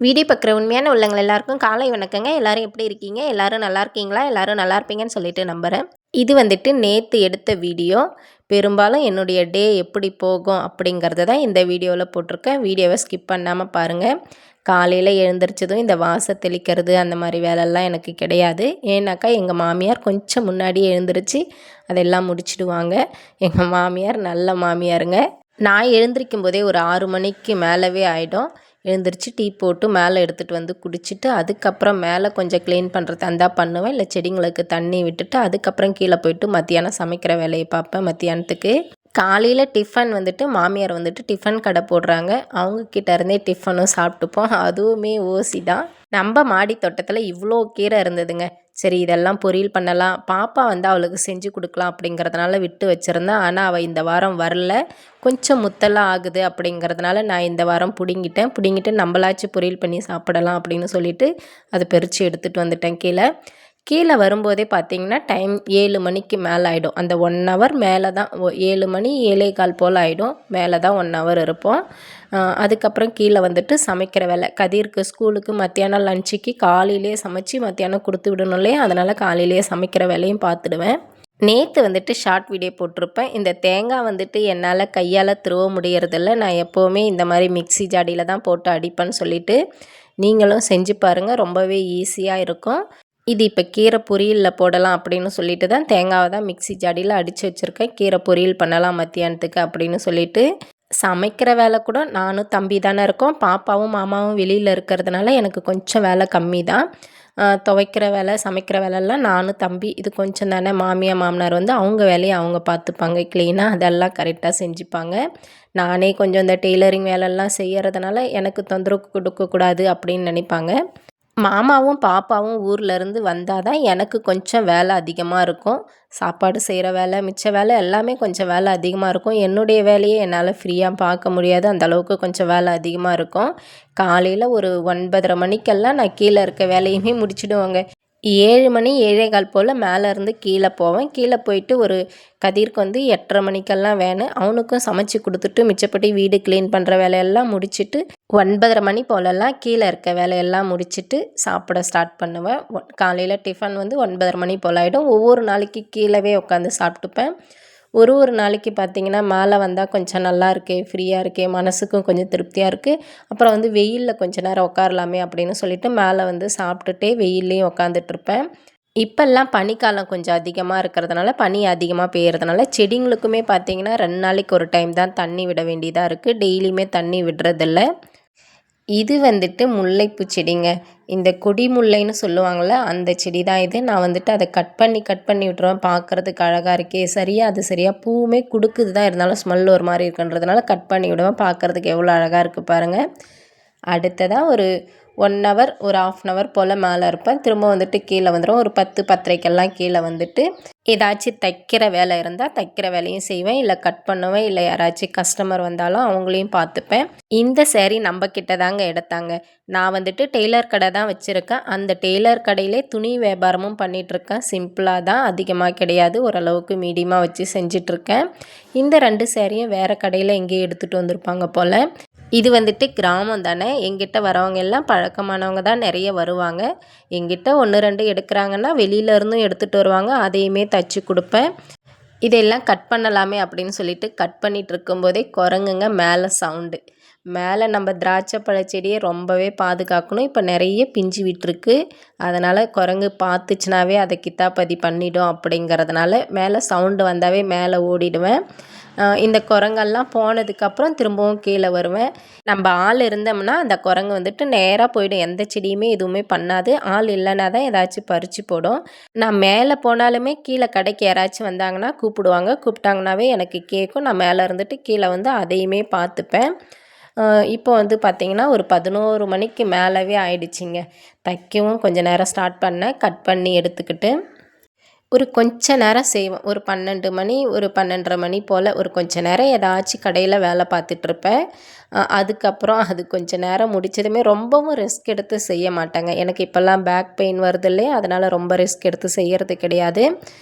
Video பார்க்குற உண்மையான உள்ளங்கள் எல்லாருக்கும் காலை வணக்கங்க. எல்லாரும் எப்படி இருக்கீங்க? எல்லாரும் நல்லா இருக்கீங்களா? எல்லாரும் நல்லா இருப்பீங்கன்னு சொல்லிட்டு நம்புகிறேன். இது வந்துட்டு நேற்று எடுத்த வீடியோ. பெரும்பாலும் என்னுடைய டே எப்படி போகும் அப்படிங்கிறத தான் இந்த வீடியோவில் போட்டிருக்கேன். வீடியோவை ஸ்கிப் பண்ணாமல் பாருங்கள். காலையில் எழுந்திரிச்சதும் இந்த வாசல் தெளிக்கிறது அந்த மாதிரி வேலையெல்லாம் எனக்கு கிடையாது. ஏன்னாக்கா எங்கள் மாமியார் கொஞ்சம் முன்னாடியே எழுந்திரிச்சு அதெல்லாம் முடிச்சிடுவாங்க. எங்கள் மாமியார் நல்ல மாமியாருங்க. நான் எழுந்திரிக்கும் போதே ஒரு 6 மணிக்கு மேலவே ஆகிடும். எழுந்திரிச்சு டீ போட்டு மேலே எடுத்துகிட்டு வந்து குடிச்சிட்டு அதுக்கப்புறம் மேலே கொஞ்சம் க்ளீன் பண்ணுறது இருந்தால் பண்ணுவேன். இல்லை செடிங்களுக்கு தண்ணி விட்டுட்டு அதுக்கப்புறம் கீழே போயிட்டு மத்தியானம் சமைக்கிற வேலையை பார்ப்பேன். மத்தியானத்துக்கு காலையில் டிஃபன் வந்துட்டு மாமியார் வந்துட்டு டிஃபன் கடை போடுறாங்க. அவங்கக்கிட்ட இருந்தே டிஃபனும் சாப்பிட்டுப்போம். அதுவுமே ஓசி தான். நம்ம மாடி தோட்டத்தில் இவ்வளோ கீரை இருந்ததுங்க. சரி இதெல்லாம் பொரியல் பண்ணலாம், பாப்பா வந்து அவளுக்கு செஞ்சு கொடுக்கலாம் அப்படிங்கிறதுனால விட்டு வச்சுருந்தேன். ஆனால் அவள் இந்த வாரம் வரல. கொஞ்சம் முத்தெல்லாம் ஆகுது அப்படிங்கிறதுனால நான் இந்த வாரம் பிடுங்கிட்டு நம்மளாச்சும் பொரியல் பண்ணி சாப்பிடலாம் அப்படின்னு சொல்லிட்டு அதை பறித்து எடுத்துகிட்டு வந்துட்டேன். கீழே வரும்போதே பார்த்திங்கன்னா டைம் 7 மணிக்கு மேலே ஆகிடும். அந்த 1 ஹவர் மேலே தான் 7 மணி 7:15 போல் ஆகிடும். மேலே தான் 1 ஹவர் இருப்போம். அதுக்கப்புறம் கீழே வந்துட்டு சமைக்கிற வேலை. கதிருக்கு ஸ்கூலுக்கு மத்தியானம் லஞ்சுக்கு காலையிலே சமைச்சு மத்தியானம் கொடுத்து விடணும் இல்லையா, அதனால் காலையிலேயே சமைக்கிற வேலையும் பார்த்துடுவேன். நேற்று வந்துட்டு ஷார்ட் வீடியோ போட்டிருப்பேன். இந்த தேங்காய் வந்துட்டு என்னால் கையால் திருவ முடியறதில்ல. நான் எப்போவுமே இந்த மாதிரி மிக்ஸி ஜாடியில் தான் போட்டு அடிப்பேன்னு சொல்லிவிட்டு நீங்களும் செஞ்சு பாருங்கள். ரொம்பவே ஈஸியாக இருக்கும். இது இப்போ கீரை பொரியலில் போடலாம் அப்படின்னு சொல்லிட்டு தான் தேங்காவை தான் மிக்ஸி ஜாடியில் அடித்து வச்சுருக்கேன். கீரை பொரியல் பண்ணலாம் மத்தியானத்துக்கு அப்படின்னு சொல்லிட்டு. சமைக்கிற வேலை கூட நானும் தம்பி தானே இருக்கோம். பாப்பாவும் மாமாவும் வெளியில் இருக்கிறதுனால எனக்கு கொஞ்சம் வேலை கம்மி தான். துவைக்கிற வேலை சமைக்கிற வேலையெல்லாம் நானும் தம்பி இது கொஞ்சம் தானே. மாமனார் வந்து அவங்க வேலையை அவங்க பார்த்துப்பாங்க. க்ளீனாக அதெல்லாம் கரெக்டாக செஞ்சுப்பாங்க. நானே கொஞ்சம் இந்த டெய்லரிங் வேலையெல்லாம் செய்கிறதுனால எனக்கு தொந்தரவு கொடுக்கக்கூடாது அப்படின்னு நினைப்பாங்க. மாமாவும் பாப்பாவும் ஊர்லேருந்து வந்தால் தான் எனக்கு கொஞ்சம் வேலை அதிகமாக இருக்கும். சாப்பாடு செய்கிற வேலை மிச்ச வேலை எல்லாமே கொஞ்சம் வேலை அதிகமாக இருக்கும். என்னுடைய வேலையை என்னால் ஃப்ரீயாக பார்க்க முடியாது. அந்தளவுக்கு கொஞ்சம் வேலை அதிகமாக இருக்கும். காலையில் ஒரு 9:30 மணிக்கெல்லாம் நான் கீழே இருக்க வேலையுமே முடிச்சிடுவாங்க. 7 மணி 7:15 போல் மேலேருந்து கீழே போவேன். கீழே போயிட்டு ஒரு கதிருக்கு வந்து 8:30 மணிக்கெல்லாம் வேணும். அவனுக்கும் சமைச்சு கொடுத்துட்டு மிச்சப்படி வீடு க்ளீன் பண்ணுற வேலையெல்லாம் முடிச்சுட்டு 9:30 மணி போலெல்லாம் கீழே இருக்க வேலையெல்லாம் முடிச்சுட்டு சாப்பிட ஸ்டார்ட் பண்ணுவேன். காலையில் டிஃபன் வந்து 9:30 மணி போல் ஆகிடும். ஒவ்வொரு நாளைக்கு கீழவே உட்காந்து சாப்பிட்டுப்பேன். ஒரு நாளைக்கு பார்த்திங்கன்னா மேலே வந்தால் கொஞ்சம் நல்லா இருக்கே, ஃப்ரீயாக இருக்கே, மனசுக்கும் கொஞ்சம் திருப்தியாக இருக்குது. அப்புறம் வந்து வெயிலில் கொஞ்சம் நேரம் உட்காரலாமே அப்படின்னு சொல்லிட்டு மேலே வந்து சாப்பிட்டுட்டே வெயில்லையும் உட்காந்துட்ருப்பேன். இப்போல்லாம் பனிக்காலம் கொஞ்சம் அதிகமாக இருக்கிறதுனால பனி அதிகமாக பெய்யறதுனால செடிங்களுக்குமே பார்த்திங்கன்னா 2 நாளைக்கு ஒரு டைம் தான் தண்ணி விட வேண்டியதாக இருக்குது. டெய்லியுமே தண்ணி விடுறதில்ல. இது வந்துட்டு முல்லைப்பூ செடிங்க. இந்த கொடி முல்லைன்னு சொல்லுவாங்கள்ல, அந்த செடி தான் இது. நான் வந்துட்டு அதை கட் பண்ணி விட்டுருவேன். பார்க்குறதுக்கு அழகாக இருக்கே, அது சரியாக பூவுமே கொடுக்குது தான், இருந்தாலும் ஸ்மெல் ஒரு மாதிரி இருக்குன்றதுனால கட் பண்ணி விடுவேன். பார்க்குறதுக்கு எவ்வளோ அழகாக இருக்குது பாருங்கள். அடுத்ததாக ஒரு 1 ஹவர் ஒரு 1/2 ஹவர் போல் மேலே இருப்பேன். திரும்ப வந்துட்டு கீழே வந்துடும். ஒரு 10-10:30 கீழே வந்துட்டு ஏதாச்சும் தைக்கிற வேலை இருந்தால் தைக்கிற வேலையும் செய்வேன். இல்லை கட் பண்ணுவேன். இல்லை யாராச்சும் கஸ்டமர் வந்தாலும் அவங்களையும் பார்த்துப்பேன். இந்த சேரீ நம்ம கிட்ட தாங்க எடுத்தாங்க. நான் வந்துட்டு டெய்லர் கடை தான் வச்சுருக்கேன். அந்த டெய்லர் கடையிலே துணி வியாபாரமும் பண்ணிகிட்ருக்கேன். சிம்பிளாக தான், அதிகமாக கிடையாது, ஓரளவுக்கு மீடியமாக வச்சு செஞ்சிட்ருக்கேன். இந்த 2 சேரீயும் வேறு கடையில் எங்கேயும் எடுத்துகிட்டு வந்திருப்பாங்க போல். இது வந்துட்டு கிராமம் தானே. எங்கிட்ட வரவங்க எல்லாம் பழக்கமானவங்க தான் நிறைய வருவாங்க. எங்கிட்ட 1-2 எடுக்கிறாங்கன்னா வெளியிலேருந்தும் எடுத்துகிட்டு வருவாங்க. அதையுமே தச்சு கொடுப்பேன். இதெல்லாம் கட் பண்ணலாமே அப்படின்னு சொல்லிட்டு கட் பண்ணிகிட்டு இருக்கும்போதே குரங்குங்க மேலே சவுண்டு. மேலே நம்ம திராட்சை பழச்செடியை ரொம்பவே பாதுகாக்கணும். இப்போ நிறைய பிஞ்சு விட்டுருக்கு. அதனால் குரங்கு பார்த்துச்சுனாவே அதை கித்தாப்பதி பண்ணிடும். அப்படிங்கிறதுனால மேலே சவுண்டு வந்தாவே மேலே ஓடிடுவேன். இந்த குரங்கெல்லாம் போனதுக்கப்புறம் திரும்பவும் கீழே வருவேன். நம்ம ஆள் இருந்தோம்னா அந்த குரங்கு வந்துட்டு நேராக போயிடும். எந்த செடியுமே எதுவுமே பண்ணாது. ஆள் இல்லைனா தான் ஏதாச்சும் பறித்து போடும். நான் மேலே போனாலுமே கீழே கடைக்கு யாராச்சும் வந்தாங்கன்னா கூப்பிட்டாங்கனாவே எனக்கு கேட்கும். நான் மேலே இருந்துட்டு கீழே வந்து அதையுமே பார்த்துப்பேன். இப்போ வந்து பார்த்திங்கன்னா ஒரு 11 மணிக்கு மேலவே ஆயிடுச்சிங்க. தைக்கவும் கொஞ்சம் நேரம் ஸ்டார்ட் பண்ணேன். கட் பண்ணி எடுத்துக்கிட்டு ஒரு கொஞ்ச நேரம் செய்வேன். ஒரு 12 மணி ஒரு 12:30 மணி போல் ஒரு கொஞ்ச நேரம் ஏதாச்சும் கடையில் வேலை பார்த்துட்ருப்பேன். அதுக்கப்புறம் அது கொஞ்சம் நேரம் முடித்ததுமே ரொம்பவும் ரிஸ்க் எடுத்து செய்ய மாட்டேங்க. எனக்கு இப்போல்லாம் பேக் பெயின் வருது இல்லையா, அதனால் ரொம்ப ரிஸ்க் எடுத்து செய்கிறது கிடையாது.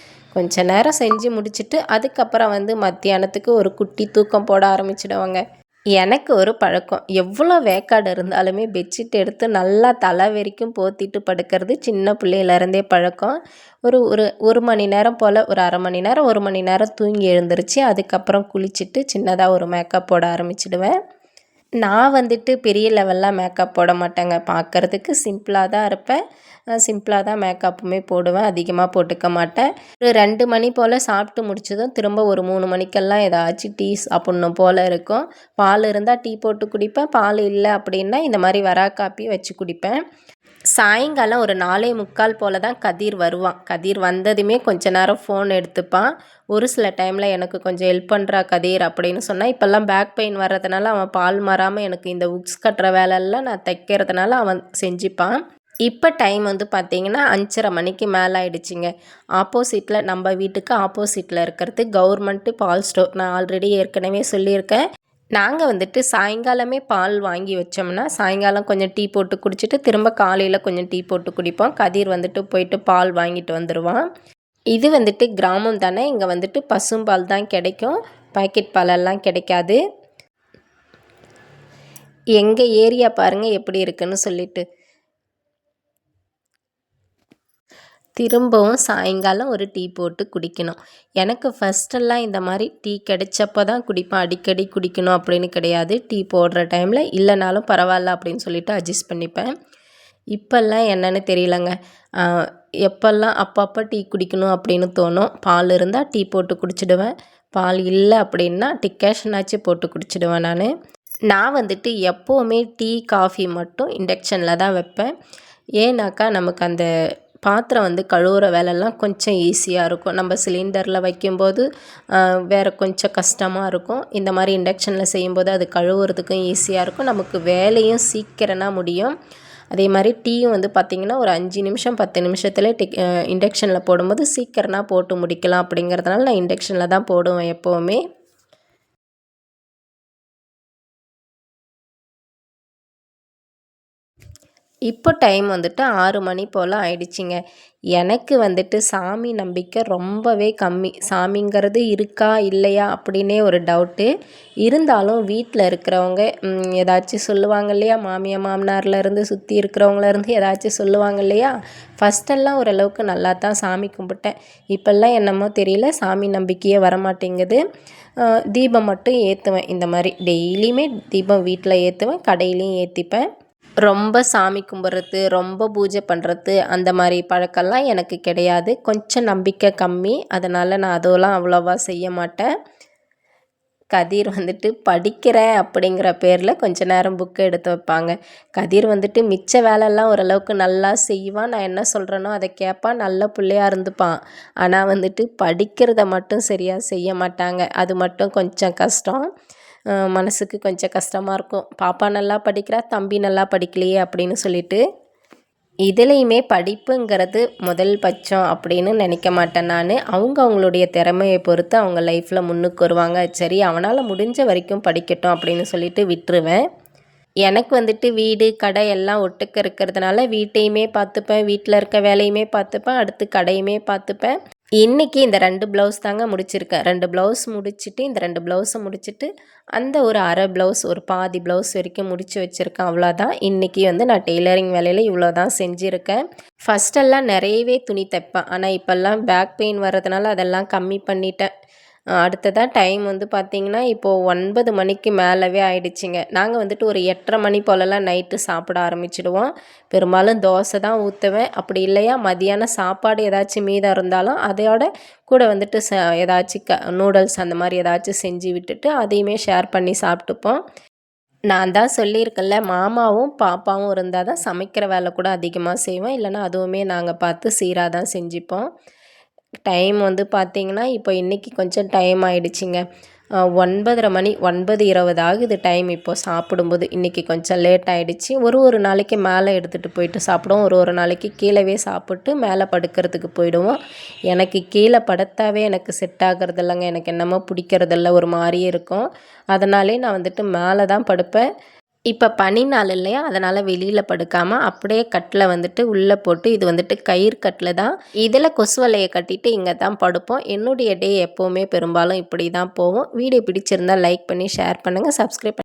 கொஞ்ச நேரம் செஞ்சு முடிச்சுட்டு அதுக்கப்புறம் வந்து மத்தியானத்துக்கு ஒரு குட்டி தூக்கம் போட ஆரம்பிச்சிடுவாங்க. எனக்கு ஒரு பழக்கம். எவ்வளோ வேக்காடு இருந்தாலுமே பெட்ஷீட் எடுத்து நல்லா தலை வரைக்கும் போத்திட்டு படுக்கிறது சின்ன பிள்ளையிலேருந்தே பழக்கம். ஒரு ஒரு 1 மணி நேரம் போல், ஒரு 1/2 மணி நேரம், 1 மணி நேரம் தூங்கி எழுந்திருச்சு, அதுக்கப்புறம் குளிச்சுட்டு சின்னதாக ஒரு மேக்கப் போட ஆரம்பிச்சிடுவேன். நான் வந்துட்டு பெரிய லெவல்லாம் மேக்கப் போட மாட்டேங்க. பார்க்குறதுக்கு சிம்பிளாக தான் இருப்பேன். சிம்பிளாக தான் மேக்கப்புமே போடுவேன். அதிகமாக போட்டுக்க மாட்டேன். ஒரு 2 மணி போல் சாப்பிட்டு முடிச்சதும் திரும்ப ஒரு 3 மணிக்கெல்லாம் ஏதாச்சும் டீ சாப்பிட்ணும் போல் இருக்கும். பால் இருந்தால் டீ போட்டு குடிப்பேன். பால் இல்லை அப்படின்னா இந்த மாதிரி வரா காப்பி வச்சு குடிப்பேன். சாயங்காலம் ஒரு 4:45 போல் தான் கதிர் வருவான். கதிர் வந்ததுமே கொஞ்ச நேரம் ஃபோன் எடுத்துப்பான். ஒரு சில டைமில் எனக்கு கொஞ்சம் ஹெல்ப் பண்ணுறா கதிர் அப்படின்னு சொன்னால், இப்போல்லாம் பேக் பெயின் வர்றதுனால அவன் பால் மாறாமல் எனக்கு இந்த உக்ஸ் கட்டுற வேலையெல்லாம் நான் தைக்கிறதுனால அவன் செஞ்சுப்பான். இப்போ டைம் வந்து பார்த்திங்கன்னா 5:30 மணிக்கு மேலே ஆயிடுச்சுங்க. ஆப்போசிட்டில், நம்ம வீட்டுக்கு ஆப்போசிட்டில் இருக்கிறது கவர்மெண்ட்டு பால் ஸ்டோர். நான் ஆல்ரெடி ஏற்கனவே சொல்லியிருக்கேன். நாங்கள் வந்துட்டு சாயங்காலமே பால் வாங்கி வச்சோம்னா சாயங்காலம் கொஞ்சம் டீ போட்டு குடிச்சிட்டு திரும்ப காலையில் கொஞ்சம் டீ போட்டு குடிப்போம். கதிர் வந்துட்டு போயிட்டு பால் வாங்கிட்டு வந்துடுவான். இது வந்துட்டு கிராமம் தானே, இங்கே வந்துட்டு பசும்பால் தான் கிடைக்கும். பாக்கெட் பாலெல்லாம் கிடைக்காது. எங்கள் ஏரியா பாருங்கள் எப்படி இருக்குன்னு சொல்லிட்டு. திரும்பவும் சாயங்காலம் ஒரு டீ போட்டு குடிக்கணும். எனக்கு ஃபஸ்ட்டெல்லாம் இந்த மாதிரி டீ கிடைச்சப்போ தான் குடிப்பேன். அடிக்கடி குடிக்கணும் அப்படின்னு கிடையாது. டீ போடுற டைமில் இல்லைனாலும் பரவாயில்ல அப்படின்னு சொல்லிட்டு அட்ஜஸ்ட் பண்ணிப்பேன். இப்போல்லாம் என்னென்னு தெரியலங்க. எப்போல்லாம் அப்பப்போ டீ குடிக்கணும் அப்படின்னு தோணும். பால் இருந்தால் டீ போட்டு குடிச்சிடுவேன். பால் இல்லை அப்படின்னா டிக்காஷனாச்சும் போட்டு குடிச்சிடுவேன் நான். நான் வந்துட்டு எப்போவுமே டீ காஃபி மட்டும் இண்டக்ஷனில் தான் வைப்பேன். ஏன்னாக்கா நமக்கு அந்த பாத்திரம் வந்து கழுவுற வேலைலாம் கொஞ்சம் ஈஸியாக இருக்கும். நம்ம சிலிண்டரில் வைக்கும்போது வேறு கொஞ்சம் கஷ்டமாக இருக்கும். இந்த மாதிரி இண்டக்ஷனில் செய்யும்போது அது கழுவுறதுக்கும் ஈஸியாக இருக்கும். நமக்கு வேலையும் சீக்கிரமா முடியும். அதே மாதிரி டீயும் வந்து பார்த்திங்கன்னா ஒரு 5 நிமிஷம் 10 நிமிஷத்தில் இண்டக்ஷனில் போடும்போது சீக்கிரமாக போட்டு முடிக்கலாம். அப்படிங்கிறதுனால நான் இண்டக்ஷனில் தான் போடுவேன் எப்போவுமே. இப்போ டைம் வந்துட்டு 6 மணி போல் ஆயிடுச்சுங்க. எனக்கு வந்துட்டு சாமி நம்பிக்கை ரொம்பவே கம்மி. சாமிங்கிறது இருக்கா இல்லையா அப்படின்னே ஒரு டவுட்டு. இருந்தாலும் வீட்டில் இருக்கிறவங்க ஏதாச்சும் சொல்லுவாங்க இல்லையா, மாமியார் மாமனார்லேருந்து சுற்றி இருக்கிறவங்களேருந்து ஏதாச்சும் சொல்லுவாங்க இல்லையா. ஃபஸ்ட்டெல்லாம் ஓரளவுக்கு நல்லா தான் சாமி கும்பிட்டேன். இப்போல்லாம் என்னமோ தெரியல, சாமி நம்பிக்கையே வரமாட்டேங்குது. தீபம் மட்டும் ஏற்றுவேன். இந்த மாதிரி டெய்லியுமே தீபம் வீட்டில் ஏற்றுவேன், கடையிலையும் ஏற்றிப்பேன். ரொம்ப சாமி கும்பிட்றது, ரொம்ப பூஜை பண்ணுறது அந்த மாதிரி பழக்கம்லாம் எனக்கு கிடையாது. கொஞ்சம் நம்பிக்கை கம்மி. அதனால் நான் அதெல்லாம் அவ்வளோவா செய்ய மாட்டேன். கதிர் வந்துட்டு படிக்கிறேன் அப்படிங்கிற பேரில் கொஞ்ச நேரம் புக்கு எடுத்து வைப்பாங்க. கதிர் வந்துட்டு மிச்ச வேலையெல்லாம் ஓரளவுக்கு நல்லா செய்வான். நான் என்ன சொல்கிறேனோ அதை கேட்பான். நல்ல பிள்ளையா இருந்துப்பான். ஆனால் வந்துட்டு படிக்கிறத மட்டும் சரியாக செய்ய மாட்டாங்க. அது மட்டும் கொஞ்சம் கஷ்டம். மனசுக்கு கொஞ்சம் கஷ்டமாக இருக்கும். பாப்பா நல்லா படிக்கிறா, தம்பி நல்லா படிக்கலையே அப்படின்னு சொல்லிட்டு. இதுலேயுமே படிப்புங்கிறது முதல் பட்சம் அப்படின்னு நினைக்க மாட்டேன் நான். அவங்களுடைய திறமையை பொறுத்து அவங்க லைஃப்பில் முன்னுக்கு வருவாங்க. சரி, அவனால் முடிஞ்ச வரைக்கும் படிக்கட்டும் அப்படின்னு சொல்லிட்டு விட்டுருவேன். எனக்கு வந்துட்டு வீடு கடை எல்லாம் ஒட்டுக்க இருக்கிறதுனால வீட்டையுமே பார்த்துப்பேன், வீட்டில் இருக்க வேலையுமே பார்த்துப்பேன், அடுத்து கடையுமே பார்த்துப்பேன். இன்றைக்கி இந்த 2 ப்ளவுஸ் தாங்க முடிச்சிருக்கேன். 2 ப்ளவுஸ் முடிச்சுட்டு, இந்த 2 ப்ளவுஸை முடிச்சுட்டு அந்த ஒரு அரை ப்ளவுஸ், ஒரு பாதி ப்ளவுஸ் வரைக்கும் முடித்து வச்சுருக்கேன். அவ்வளோதான். இன்றைக்கி வந்து நான் டெய்லரிங் வேலையில் இவ்வளோ தான் செஞ்சுருக்கேன். ஃபஸ்ட்டெல்லாம் நிறையவே துணி தைப்பேன். ஆனால் இப்போல்லாம் பேக் பெயின் வர்றதுனால அதெல்லாம் கம்மி பண்ணிட்டேன். அடுத்ததாக டைம் வந்து பார்த்திங்கன்னா இப்போது 9 மணிக்கு மேலவே ஆயிடுச்சுங்க. நாங்கள் வந்துட்டு ஒரு 8:30 மணி போலலாம் நைட்டு சாப்பிட ஆரம்பிச்சிடுவோம். பெரும்பாலும் தோசை தான் ஊற்றுவேன். அப்படி இல்லையா மதியானம் சாப்பாடு ஏதாச்சும் மீதம் இருந்தாலும் அதையோட கூட வந்துட்டு ஏதாச்சும் நூடுல்ஸ் அந்த மாதிரி ஏதாச்சும் செஞ்சு விட்டுட்டு அதையுமே ஷேர் பண்ணி சாப்பிட்டுப்போம். நான் தான் சொல்லியிருக்கேன்ல, மாமாவும் பாப்பாவும் இருந்தால் தான் சமைக்கிற வேலை கூட அதிகமாக செய்வோம். இல்லைனா அதுவுமே நாங்கள் பார்த்து சீராக தான் செஞ்சுப்போம். டைம் வந்து பார்த்திங்கன்னா இப்போ இன்றைக்கி கொஞ்சம் டைம் ஆகிடுச்சிங்க. 9:30 மணி, 9:20 ஆகுது டைம் இப்போது சாப்பிடும்போது. இன்றைக்கி கொஞ்சம் லேட் ஆகிடுச்சி. ஒரு நாளைக்கு மேலே எடுத்துகிட்டு போயிட்டு சாப்பிடுவோம். ஒரு நாளைக்கு கீழவே சாப்பிட்டு மேலே படுக்கிறதுக்கு போயிடுவோம். எனக்கு கீழே படுத்தாவே எனக்கு செட் ஆகிறது இல்லைங்க. எனக்கு என்னமோ பிடிக்கிறதில்ல, ஒரு மாதிரியே இருக்கும். அதனாலே நான் வந்துட்டு மேலே தான் படுப்பேன். இப்போ பனி நாள் இல்லையா, அதனால் வெளியில் படுக்காமல் அப்படியே கட்டில் வந்துட்டு உள்ளே போட்டு, இது வந்துட்டு கயிறு கட்டில் தான். இதில் கொசு வலையை கட்டிட்டு இங்கே தான் படுப்போம். என்னுடைய டே எப்போவுமே பெரும்பாலும் இப்படி தான் போகும். வீடியோ பிடிச்சிருந்தால் லைக் பண்ணி ஷேர் பண்ணுங்கள், சப்ஸ்கிரைப்